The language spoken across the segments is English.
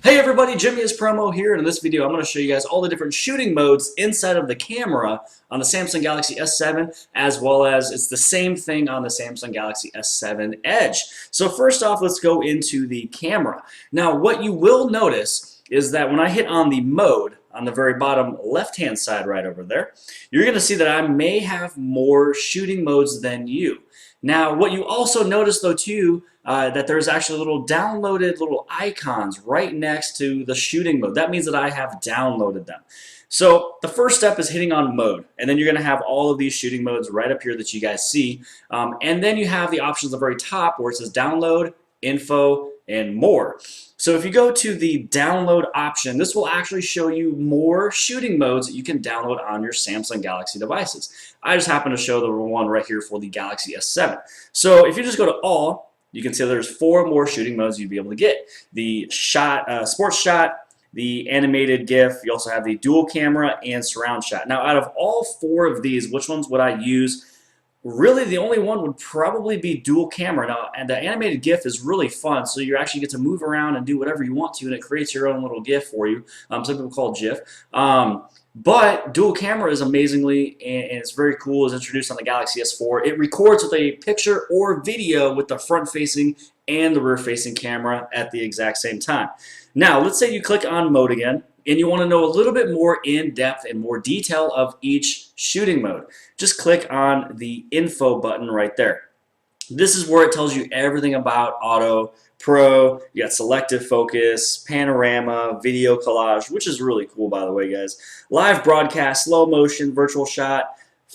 Hey everybody, Jimmy is Promo here, and in this video I'm going to show you guys all the different shooting modes inside of the camera on the Samsung Galaxy S7, as well as it's the same thing on the Samsung Galaxy S7 Edge. So first off, let's go into the camera. Now what you will notice is that when I hit on the mode, on the very bottom left-hand side right over there, you're going to see that I may have more shooting modes than you. Now, what you also notice though too, that there's actually little downloaded little icons right next to the shooting mode. That means that I have downloaded them. So the first step is hitting on mode, and then you're going to have all of these shooting modes right up here that you guys see. And then you have the options at the very top where it says download, info, and more. So if you go to the download option, this will actually show you more shooting modes that you can download on your Samsung Galaxy devices. I just happen to show the one right here for the Galaxy S7. So if you just go to all, you can see there's 4 more shooting modes you'd be able to get. The shot, sports shot, the animated GIF, you also have the dual camera and surround shot. Now out of all 4 of these, which ones would I use? Really, the only one would probably be dual camera. Now, and the animated GIF is really fun, so you actually get to move around and do whatever you want to, and it creates your own little GIF for you. Some people call it GIF. But dual camera is amazingly, and it's very cool, is introduced on the Galaxy S4. It records with a picture or video with the front-facing and the rear-facing camera at the exact same time. Now, let's say you click on mode again, and you want to know a little bit more in depth and more detail of each shooting mode. Just click on the info button right there. This is where it tells you everything about Auto, Pro, you got selective focus, panorama, video collage, which is really cool by the way guys, live broadcast, slow motion, virtual shot,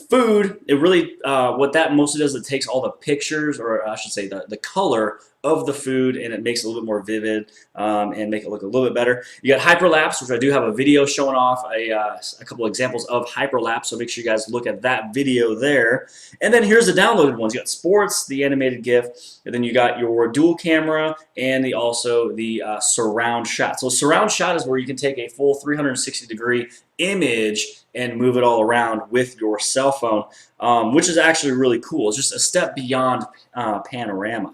food. It really, what that mostly does, it takes all the pictures, or I should say the color of the food, and it makes it a little bit more vivid and make it look a little bit better. You got Hyperlapse, which I do have a video showing off a couple examples of Hyperlapse, so make sure you guys look at that video there. And then here's the downloaded ones. You got sports, the animated GIF, and then you got your dual camera and also the surround shot. So surround shot is where you can take a full 360-degree image and move it all around with your cell phone, which is actually really cool. It's just a step beyond Panorama.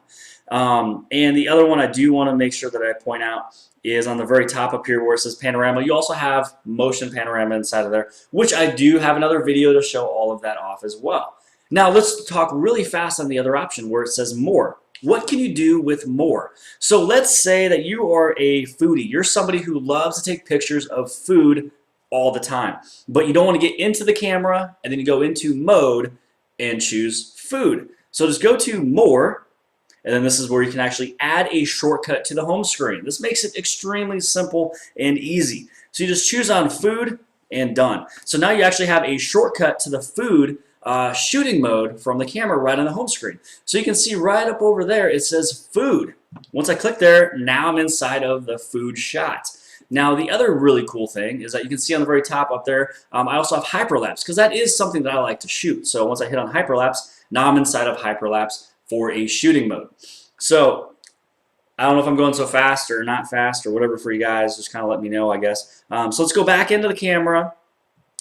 And the other one I do want to make sure that I point out is on the very top up here where it says Panorama. You also have motion panorama inside of there, which I do have another video to show all of that off as well. Now let's talk really fast on the other option where it says more. What can you do with more? So let's say that you are a foodie. You're somebody who loves to take pictures of food all the time, but you don't want to get into the camera, and then you go into mode and choose food. So just go to more, and then this is where you can actually add a shortcut to the home screen. This makes it extremely simple and easy. So you just choose on food and done. So now you actually have a shortcut to the food shooting mode from the camera right on the home screen. So you can see right up over there it says food. Once I click there, now I'm inside of the food shot. Now the other really cool thing is that you can see on the very top up there, I also have Hyperlapse, because that is something that I like to shoot. So once I hit on Hyperlapse, now I'm inside of Hyperlapse for a shooting mode. So I don't know if I'm going so fast or not fast or whatever for you guys, just kind of let me know I guess. So let's go back into the camera,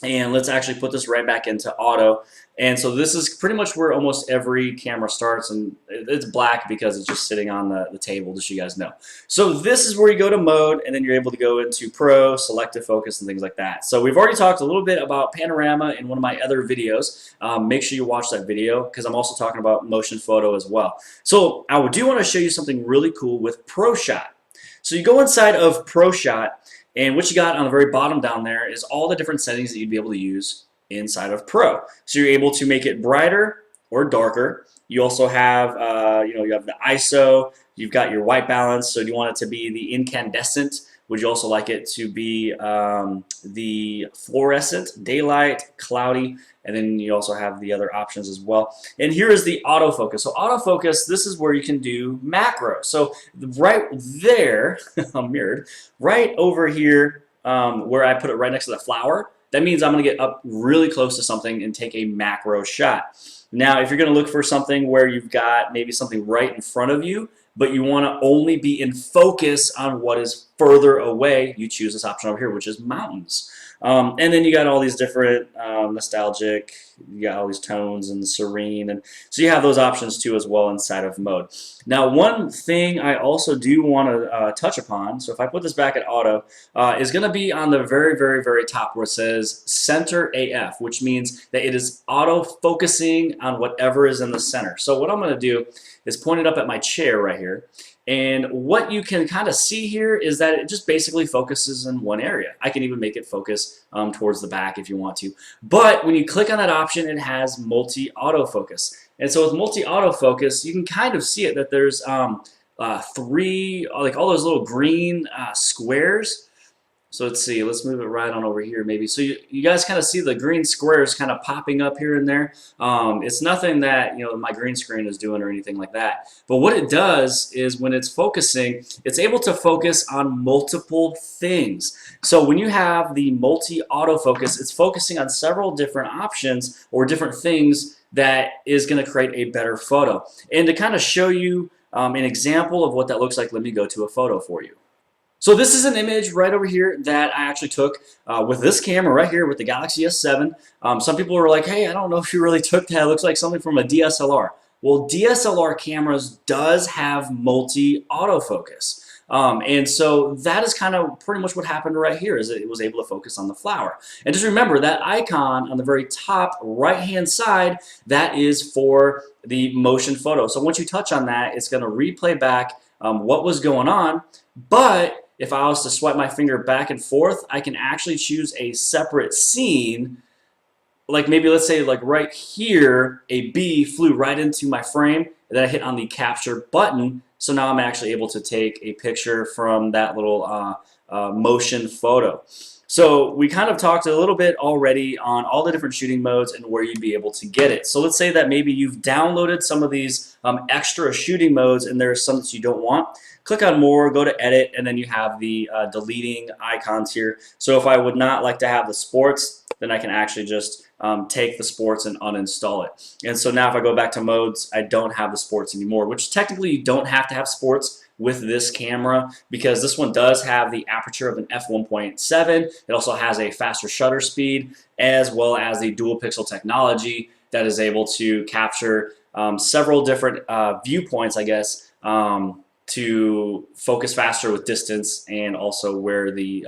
and let's actually put this right back into auto. And so this is pretty much where almost every camera starts, and it's black because it's just sitting on the table, just so you guys know. So this is where you go to mode, and then you're able to go into Pro, selective focus, and things like that. So we've already talked a little bit about Panorama in one of my other videos. Make sure you watch that video because I'm also talking about motion photo as well. So I do want to show you something really cool with Pro Shot. So you go inside of Pro Shot, and what you got on the very bottom down there is all the different settings that you'd be able to use inside of Pro. So you're able to make it brighter or darker. You also have, you have the ISO. You've got your white balance. So you want it to be the incandescent. Would you also like it to be the fluorescent, daylight, cloudy, and then you also have the other options as well. And here is the autofocus. So autofocus, this is where you can do macro. So right there, I'm mirrored, right over here where I put it right next to the flower, that means I'm going to get up really close to something and take a macro shot. Now, if you're going to look for something where you've got maybe something right in front of you, but you want to only be in focus on what is further away, you choose this option over here, which is mountains. And then you got all these different nostalgic, you got all these tones and serene, and so you have those options too as well inside of mode. Now, one thing I also do want to touch upon, so if I put this back at auto, is going to be on the very, very, very top where it says center AF, which means that it is auto focusing on whatever is in the center. So what I'm going to do is point it up at my chair right here. And what you can kind of see here is that it just basically focuses in one area. I can even make it focus towards the back if you want to. But when you click on that option, it has multi-autofocus. And so with multi-autofocus, you can kind of see it that there's three, like all those little green squares. So let's see, let's move it right on over here maybe. So you guys kind of see the green squares kind of popping up here and there. It's nothing that my green screen is doing or anything like that. But what it does is when it's focusing, it's able to focus on multiple things. So when you have the multi-autofocus, it's focusing on several different options or different things that is going to create a better photo. And to kind of show you an example of what that looks like, let me go to a photo for you. So this is an image right over here that I actually took with this camera right here with the Galaxy S7. Some people were like, hey, I don't know if you really took that. It looks like something from a DSLR. Well, DSLR cameras does have multi-autofocus. And so that is kind of pretty much what happened right here is it was able to focus on the flower. And just remember that icon on the very top right-hand side, that is for the motion photo. So once you touch on that, it's going to replay back what was going on. But if I was to swipe my finger back and forth, I can actually choose a separate scene. Like maybe let's say like right here, a bee flew right into my frame, and then I hit on the capture button. So now I'm actually able to take a picture from that little motion photo. So we kind of talked a little bit already on all the different shooting modes and where you'd be able to get it. So let's say that maybe you've downloaded some of these extra shooting modes and there's some that you don't want. Click on more, go to edit, and then you have the deleting icons here. So if I would not like to have the sports, then I can actually just take the sports and uninstall it. And so now if I go back to modes, I don't have the sports anymore, which technically you don't have to have sports with this camera because this one does have the aperture of an f1.7. It also has a faster shutter speed as well as the dual pixel technology that is able to capture several different viewpoints, I guess, to focus faster with distance and also where the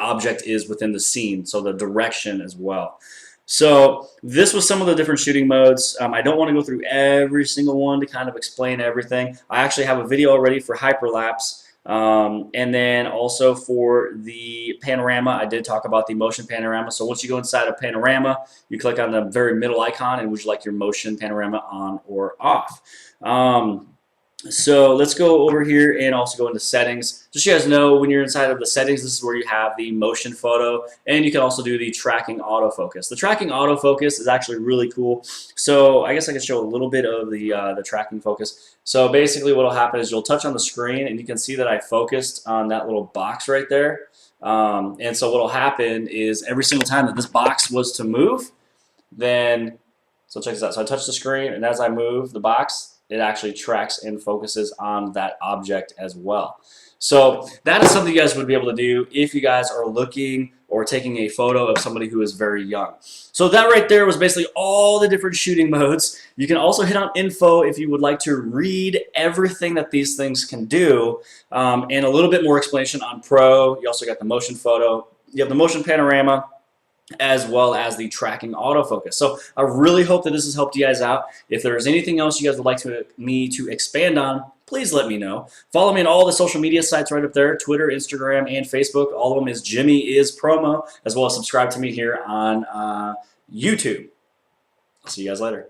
object is within the scene, so the direction as well. So this was some of the different shooting modes. I don't want to go through every single one to kind of explain everything. I actually have a video already for Hyperlapse, and then also for the Panorama, I did talk about the motion panorama. So once you go inside of Panorama, you click on the very middle icon and would you like your motion panorama on or off. So let's go over here and also go into settings. Just so you guys know, when you're inside of the settings, this is where you have the motion photo, and you can also do the tracking autofocus. The tracking autofocus is actually really cool. So I guess I can show a little bit of the tracking focus. So basically what will happen is you'll touch on the screen and you can see that I focused on that little box right there. And so what will happen is every single time that this box was to move, then, so check this out. So I touch the screen and as I move the box, it actually tracks and focuses on that object as well. So that is something you guys would be able to do if you guys are looking or taking a photo of somebody who is very young. So that right there was basically all the different shooting modes. You can also hit on info if you would like to read everything that these things can do, and a little bit more explanation on Pro. You also got the motion photo. You have the motion panorama, as well as the tracking autofocus. So I really hope that this has helped you guys out. If there's anything else you guys would like me to expand on, please let me know. Follow me on all the social media sites right up there, Twitter, Instagram, and Facebook. All of them is Jimmy is Promo, as well as subscribe to me here on YouTube. I'll see you guys later.